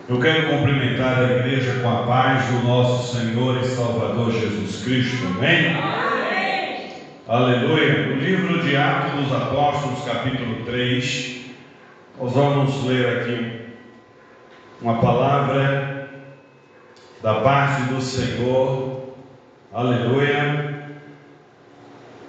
Eu quero cumprimentar a igreja com a paz do nosso Senhor e Salvador Jesus Cristo. Amém? Amém. Aleluia. No livro de Atos dos Apóstolos, capítulo 3, nós vamos ler aqui uma palavra da parte do Senhor. Aleluia.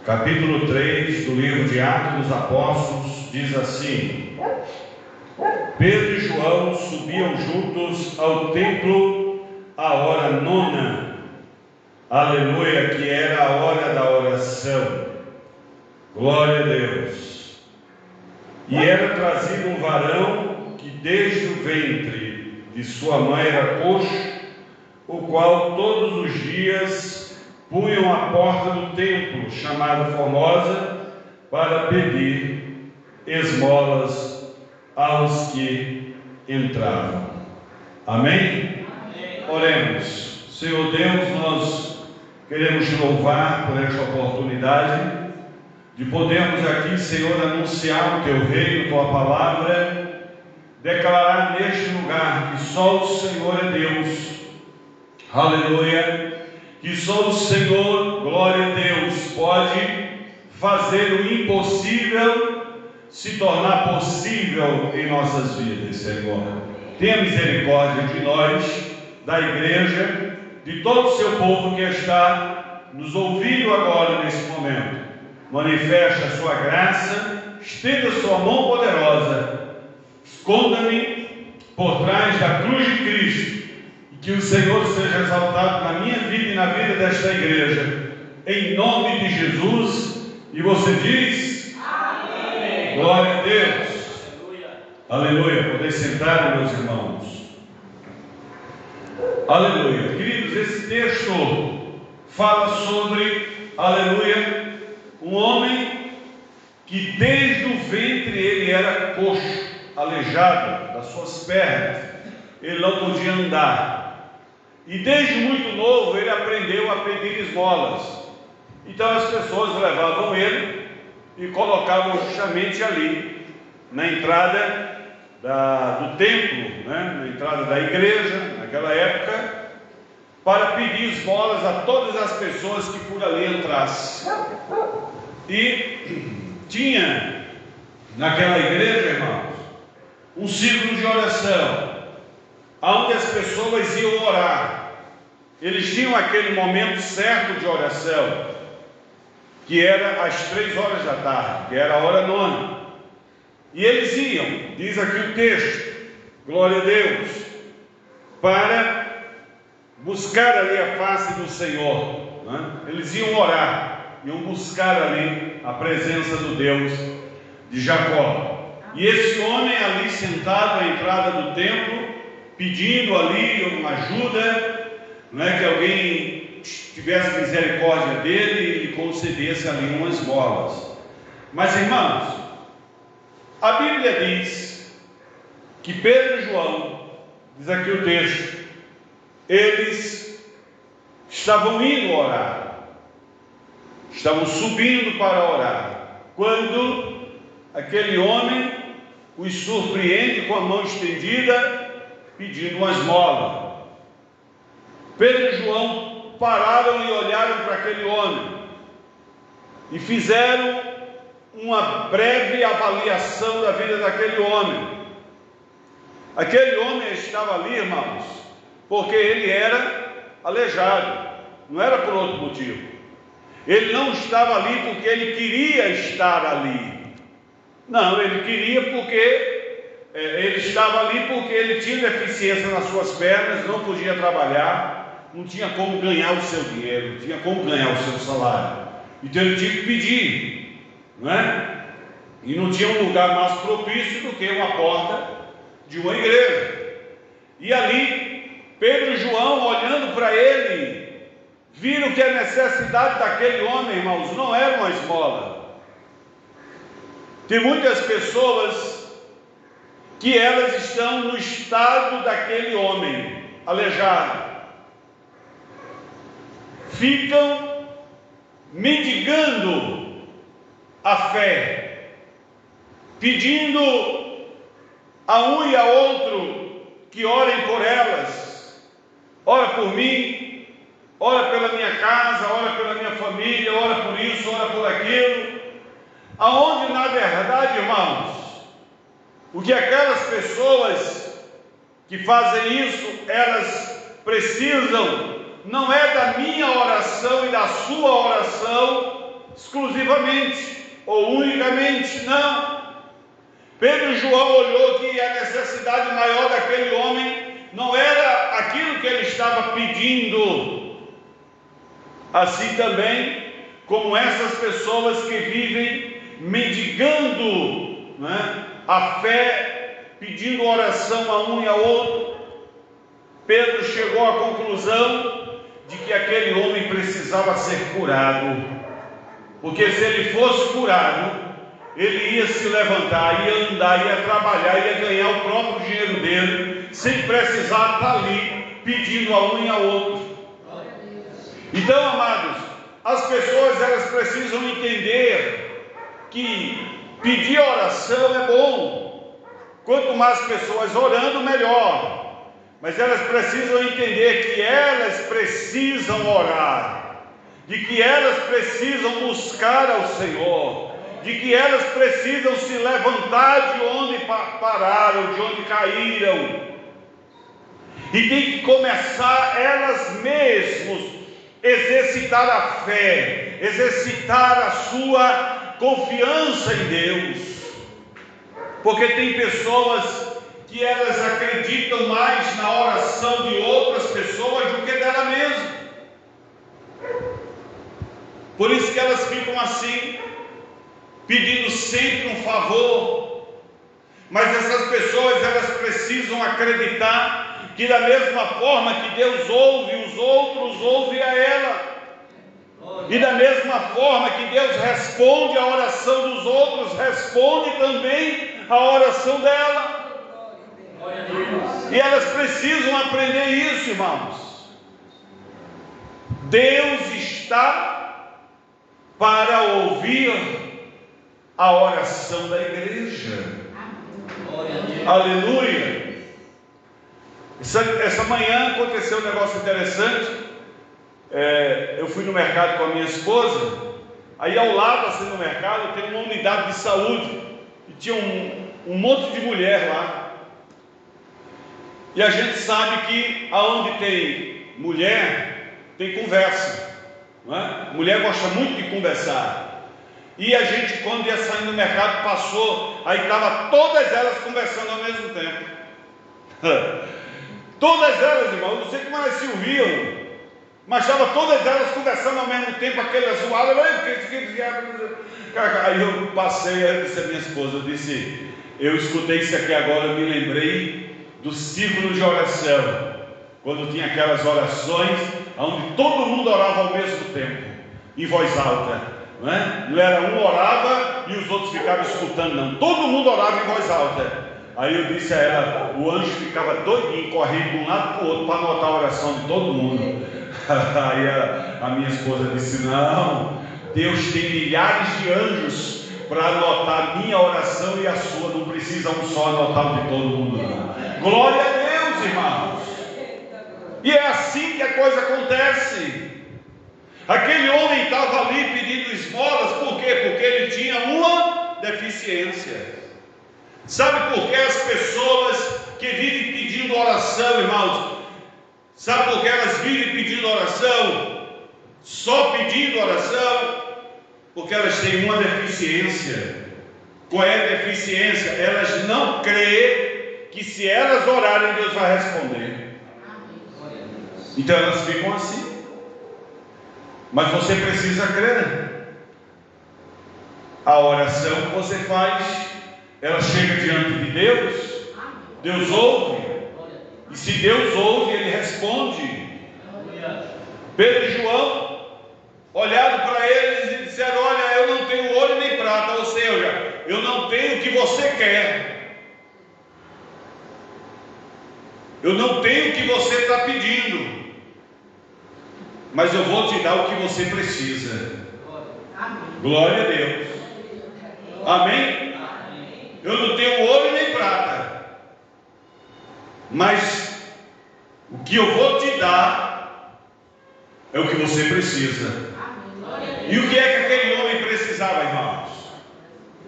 Capítulo 3 do livro de Atos dos Apóstolos diz assim: Pedro e João subiam juntos ao templo à hora nona, aleluia, que era a hora da oração. Glória a Deus. E era trazido um varão que desde o ventre de sua mãe era coxo, o qual todos os dias punham à porta do templo, chamado Formosa, para pedir esmolas aos que entravam. Amém? Amém. Oremos. Senhor Deus, nós queremos te louvar por esta oportunidade de podermos aqui, Senhor, anunciar o teu reino, tua palavra, declarar neste lugar que só o Senhor é Deus. Aleluia. Que só o Senhor, glória a Deus, pode fazer o impossível se tornar possível em nossas vidas, Senhor. Tenha misericórdia de nós, da igreja, de todo o seu povo que está nos ouvindo agora nesse momento. Manifeste a sua graça, estenda a sua mão poderosa, esconda-me por trás da cruz de Cristo, e que o Senhor seja exaltado na minha vida e na vida desta igreja, em nome de Jesus. E você diz: glória a Deus. Aleluia. Podem sentar, meus irmãos. Aleluia. Queridos, esse texto fala sobre, aleluia, um homem que desde o ventre ele era coxo, aleijado das suas pernas, ele não podia andar. E desde muito novo ele aprendeu a pedir esmolas. Então as pessoas levavam ele e colocavam justamente ali, na entrada do templo, na entrada da igreja, naquela época, para pedir esmolas a todas as pessoas que por ali entrassem. E tinha, naquela igreja, irmãos, um círculo de oração, onde as pessoas iam orar. Eles tinham aquele momento certo de oração, que era às 3 horas da tarde, que era a hora nona. E eles iam, diz aqui o texto, glória a Deus, para buscar ali a face do Senhor, Eles iam orar, iam buscar ali a presença do Deus de Jacó. E esse homem ali sentado à entrada do templo, pedindo ali uma ajuda, que alguém tivesse misericórdia dele e lhe concedesse ali umas esmolas. Mas, irmãos, a Bíblia diz que Pedro e João, diz aqui o texto, eles estavam indo orar, estavam subindo para orar, quando aquele homem os surpreende com a mão estendida, pedindo uma esmola. Pedro e João pararam e olharam para aquele homem e fizeram uma breve avaliação da vida daquele homem. Aquele homem estava ali, irmãos, porque ele era aleijado, não era por outro motivo. Ele não estava ali porque ele queria estar ali. Não, ele queria porque ele estava ali porque ele tinha deficiência nas suas pernas, não podia trabalhar, não tinha como ganhar o seu dinheiro, não tinha como ganhar o seu salário. Então ele tinha que pedir, E não tinha um lugar mais propício do que uma porta de uma igreja. E ali, Pedro e João, olhando para ele, viram que a necessidade daquele homem, irmãos, não era uma esmola. Tem muitas pessoas que elas estão no estado daquele homem, aleijado. Ficam mendigando a fé, pedindo a um e a outro que orem por elas. Ora por mim, ora pela minha casa, ora pela minha família, ora por isso, ora por aquilo. Aonde, na verdade, irmãos, o que aquelas pessoas que fazem isso, elas precisam, não é da minha oração e da sua oração exclusivamente ou unicamente, não. Pedro e João olhou que a necessidade maior daquele homem não era aquilo que ele estava pedindo. Assim também, como essas pessoas que vivem mendigando, né, a fé, pedindo oração a um e a outro, Pedro chegou à conclusão de que aquele homem precisava ser curado, porque se ele fosse curado, ele ia se levantar, ia andar, ia trabalhar, ia ganhar o próprio dinheiro dele, sem precisar estar ali pedindo a um e a outro. Então, amados, as pessoas elas precisam entender que pedir oração é bom. Quanto mais pessoas orando, melhor. Mas elas precisam entender que elas precisam orar, de que elas precisam buscar ao Senhor, de que elas precisam se levantar de onde pararam, de onde caíram, e tem que começar elas mesmas exercitar a fé, exercitar a sua confiança em Deus, porque tem pessoas que elas acreditam mais na oração de outras pessoas do que dela mesma. Por isso que elas ficam assim, pedindo sempre um favor. Mas essas pessoas elas precisam acreditar que da mesma forma que Deus ouve os outros, ouve a ela. E da mesma forma que Deus responde a oração dos outros, responde também a oração dela. E elas precisam aprender isso, irmãos. Deus está para ouvir a oração da igreja. Aleluia. Essa manhã aconteceu um negócio interessante. Eu fui no mercado com a minha esposa. Aí ao lado, assim, no mercado, tem uma unidade de saúde. E tinha um monte de mulher lá. E a gente sabe que aonde tem mulher, tem conversa, não é? Mulher gosta muito de conversar. E a gente, quando ia sair no mercado, passou, aí estava todas elas conversando ao mesmo tempo. Todas elas, irmão, eu não sei como elas se ouviam, mas estavam todas elas conversando ao mesmo tempo, aquele zoado. Aí eu passei, eu disse a minha esposa, eu disse, eu escutei isso aqui agora, eu me lembrei do círculo de oração, quando tinha aquelas orações onde todo mundo orava ao mesmo tempo, em voz alta, não é? Não era um orava e os outros ficavam escutando, não, todo mundo orava em voz alta. Aí eu disse a ela, o anjo ficava doidinho, correndo de um lado para o outro para anotar a oração de todo mundo. Aí a minha esposa disse, não, Deus tem milhares de anjos para anotar a minha oração e a sua, não precisa um só anotar o de todo mundo, não. Glória a Deus, irmãos. E é assim que a coisa acontece. Aquele homem estava ali pedindo esmolas, por quê? Porque ele tinha uma deficiência. Sabe por que as pessoas que vivem pedindo oração, irmãos, sabe por que elas vivem pedindo oração? Só pedindo oração? Porque elas têm uma deficiência. Qual é a deficiência? Elas não creem que se elas orarem, Deus vai responder. Então elas ficam assim. Mas você precisa crer. A oração que você faz, ela chega diante de Deus. Deus ouve. E se Deus ouve, Ele responde. Pedro e João olharam para eles e disseram, olha, eu não tenho ouro nem prata, ou seja, eu não tenho o que você quer. Eu não tenho o que você está pedindo, mas eu vou te dar o que você precisa. Glória a Deus. Amém? Eu não tenho ouro nem prata, mas o que eu vou te dar é o que você precisa. E o que é que aquele homem precisava, irmãos?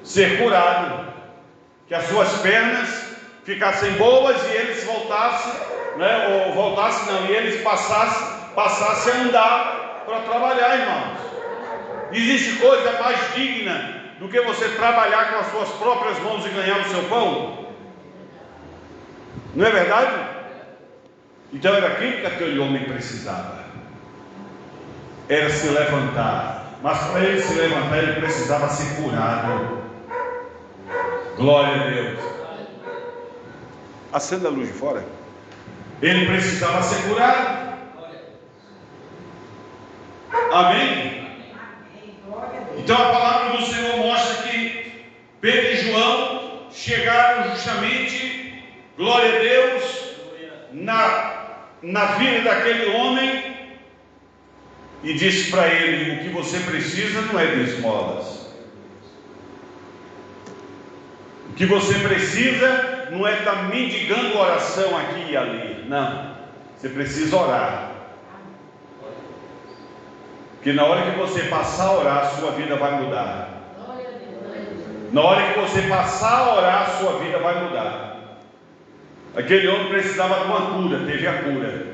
Ser curado, que as suas pernas ficassem boas e eles voltassem, e eles passassem a andar para trabalhar, irmãos. Existe coisa mais digna do que você trabalhar com as suas próprias mãos e ganhar o seu pão? Não é verdade? Então era aquilo que aquele homem precisava, era se levantar. Mas para ele se levantar, ele precisava ser curado. Glória a Deus. Acenda a luz de fora. Ele precisava ser curado. Amém? Então a palavra do Senhor mostra que Pedro e João chegaram justamente, glória a Deus, na vida daquele homem, e disse para ele: o que você precisa não é de esmolas. O que você precisa não é estar mendigando oração aqui e ali. Não. Você precisa orar. Porque na hora que você passar a orar, a sua vida vai mudar. Na hora que você passar a orar, a sua vida vai mudar. Aquele homem precisava de uma cura, teve a cura.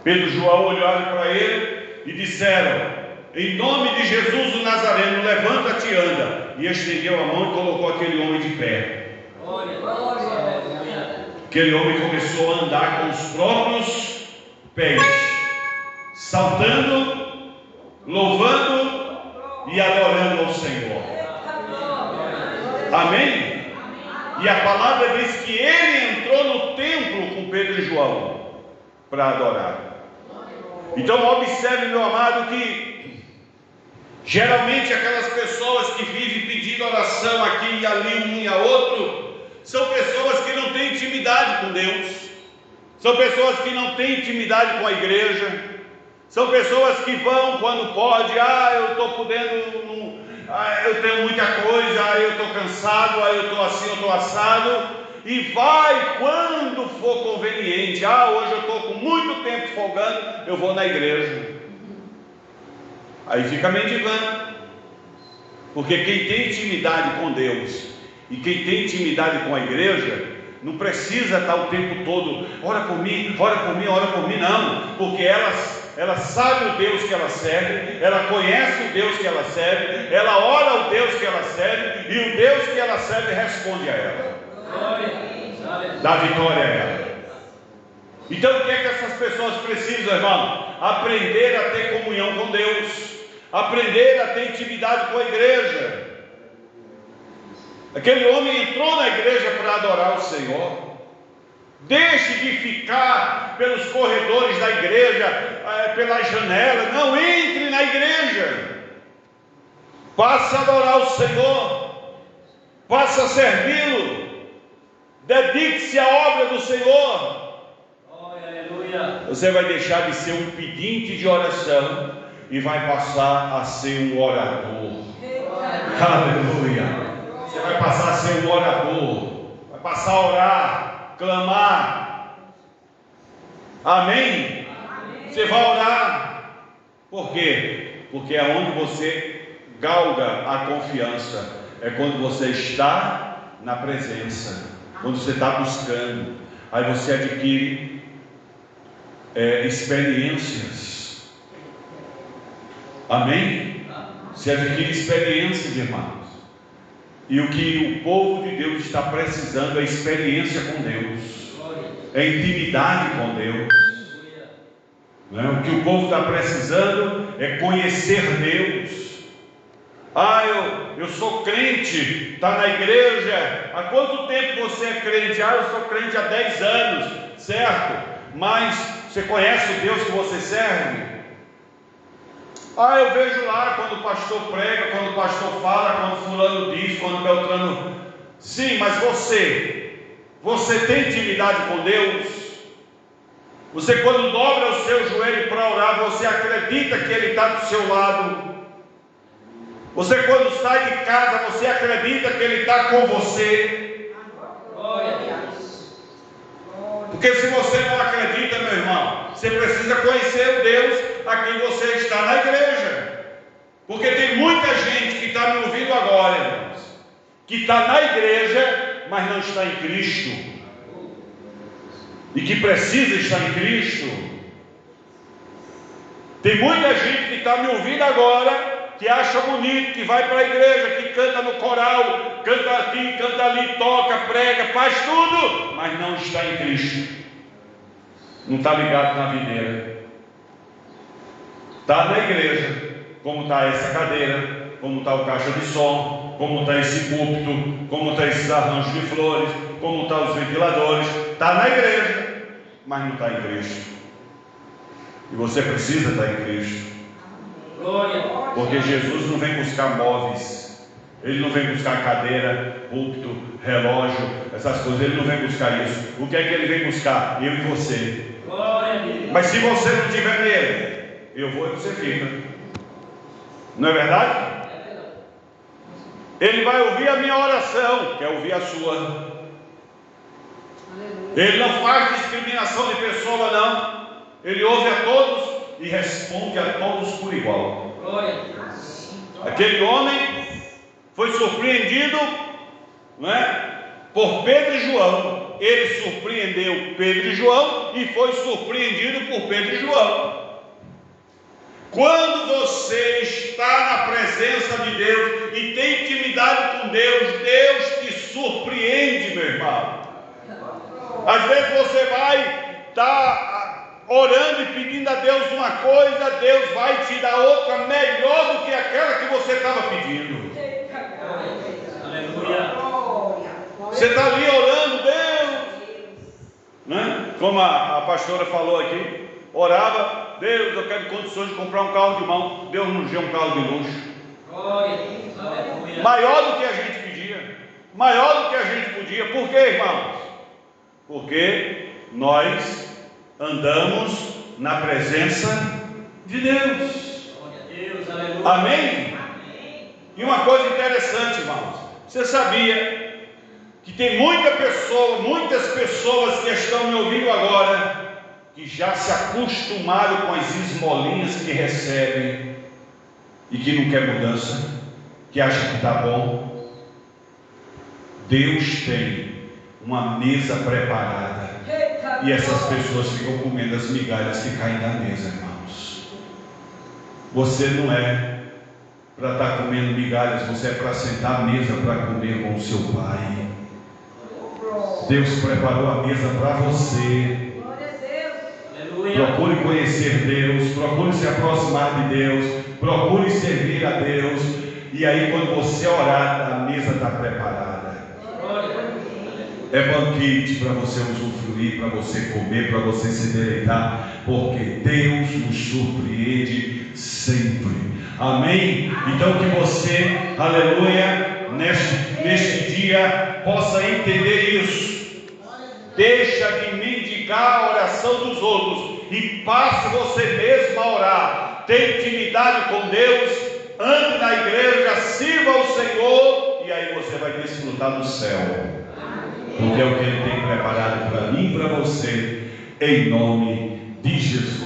Pedro e João olharam para ele e disseram: em nome de Jesus o Nazareno, levanta-te e anda. E estendeu a mão e colocou aquele homem de pé. Aquele homem começou a andar com os próprios pés, saltando, louvando e adorando ao Senhor. Amém? E a palavra diz que ele entrou no templo com Pedro e João para adorar. Então observe, meu amado, que geralmente aquelas pessoas que vivem pedindo oração aqui e ali, um e a outro, são pessoas que não têm intimidade com Deus, são pessoas que não têm intimidade com a igreja, são pessoas que vão quando pode: eu estou podendo, eu tenho muita coisa, eu estou cansado, eu estou assim, eu estou assado, e vai quando for conveniente. Hoje eu estou com muito tempo folgando, eu vou na igreja. Aí fica mendigando. Porque quem tem intimidade com Deus e quem tem intimidade com a igreja, não precisa estar o tempo todo: ora por mim, ora por mim, ora por mim. Não, porque ela sabe o Deus que ela serve, ela conhece o Deus que ela serve, ela ora o Deus que ela serve, e o Deus que ela serve responde a ela, dá vitória a ela. Então o que é que essas pessoas precisam, irmão? Aprender a ter comunhão com Deus, aprender a ter intimidade com a igreja. Aquele homem entrou na igreja para adorar o Senhor. Deixe de ficar pelos corredores da igreja, pelas janelas. Não, entre na igreja. Passe a adorar o Senhor, passe a servi-lo, dedique-se à obra do Senhor. Aleluia. Você vai deixar de ser um pedinte de oração e vai passar a ser um orador. Aleluia. Você vai passar a ser um orador, vai passar a orar, clamar. Amém? Você vai orar. Por quê? Porque é onde você galga a confiança, é quando você está na presença, quando você está buscando, aí você adquire experiências. Amém? Você adquire experiências, irmãos. E o que o povo de Deus está precisando é experiência com Deus, é intimidade com Deus. O que o povo está precisando é conhecer Deus. Eu sou crente, está na igreja. Há quanto tempo você é crente? Eu sou crente há 10 anos, certo? Mas você conhece o Deus que você serve? Eu vejo lá quando o pastor prega, quando o pastor fala, quando fulano diz, quando Beltrano. Sim, mas você tem intimidade com Deus? Você, quando dobra o seu joelho para orar, você acredita que Ele está do seu lado? Você, quando sai de casa, você acredita que Ele está com você? Porque se você não acredita, meu irmão, você precisa conhecer o Deus a quem você está na igreja. Porque tem muita gente que está me ouvindo agora, irmãos, que está na igreja, mas não está em Cristo. E que precisa estar em Cristo. Tem muita gente que está me ouvindo agora, que acha bonito, que vai para a igreja, que canta no coral, canta aqui, canta ali, toca, prega, faz tudo, mas não está em Cristo. Não está ligado na videira. Está na igreja, como está essa cadeira, como está o caixa de som, como está esse púlpito, como está esses arranjos de flores, como estão os ventiladores. Está na igreja, mas não está em Cristo. E você precisa estar em Cristo. Porque Jesus não vem buscar móveis, Ele não vem buscar cadeira, púlpito, relógio, essas coisas. Ele não vem buscar isso. O que é que Ele vem buscar? Eu e você. Mas se você não estiver nele, eu vou e você fica. Não é verdade? Ele vai ouvir a minha oração, quer ouvir a sua. Ele não faz discriminação de pessoa, não. Ele ouve a todos e responde a todos por igual. Aquele homem foi surpreendido, não é, por Pedro e João. Ele surpreendeu Pedro e João e foi surpreendido por Pedro e João. Quando você está na presença de Deus e tem intimidade com Deus, Deus te surpreende, meu irmão. Às vezes você vai estar orando e pedindo a Deus uma coisa, Deus vai te dar outra melhor do que aquela que você estava pedindo. Você está ali orando, Deus, né? Como a pastora falou aqui, orava, Deus, eu quero condições de comprar um carro de mão. Deus nos deu um carro de luxo. Maior do que a gente pedia, maior do que a gente podia. Por quê, irmãos? Porque nós andamos na presença de Deus. Amém? E uma coisa interessante, irmãos, você sabia que tem muitas pessoas que estão me ouvindo agora, que já se acostumaram com as esmolinhas que recebem e que não quer mudança, que acha que está bom? Deus tem uma mesa preparada e essas pessoas ficam comendo as migalhas que caem da mesa, irmãos. Você não é para estar comendo migalhas, você é para sentar à mesa para comer com o seu Pai. Deus preparou a mesa para você. Procure conhecer Deus, procure se aproximar de Deus, procure servir a Deus, e aí quando você orar, a mesa está preparada. É banquete para você usufruir, para você comer, para você se deleitar, porque Deus nos surpreende sempre. Amém? Então que você, aleluia, neste dia possa entender isso. Deixa de mendigar a oração dos outros e passe você mesmo a orar. Tenha intimidade com Deus, ande na igreja, sirva ao Senhor, e aí você vai desfrutar do céu. Porque é o que Ele tem preparado para mim e para você, em nome de Jesus.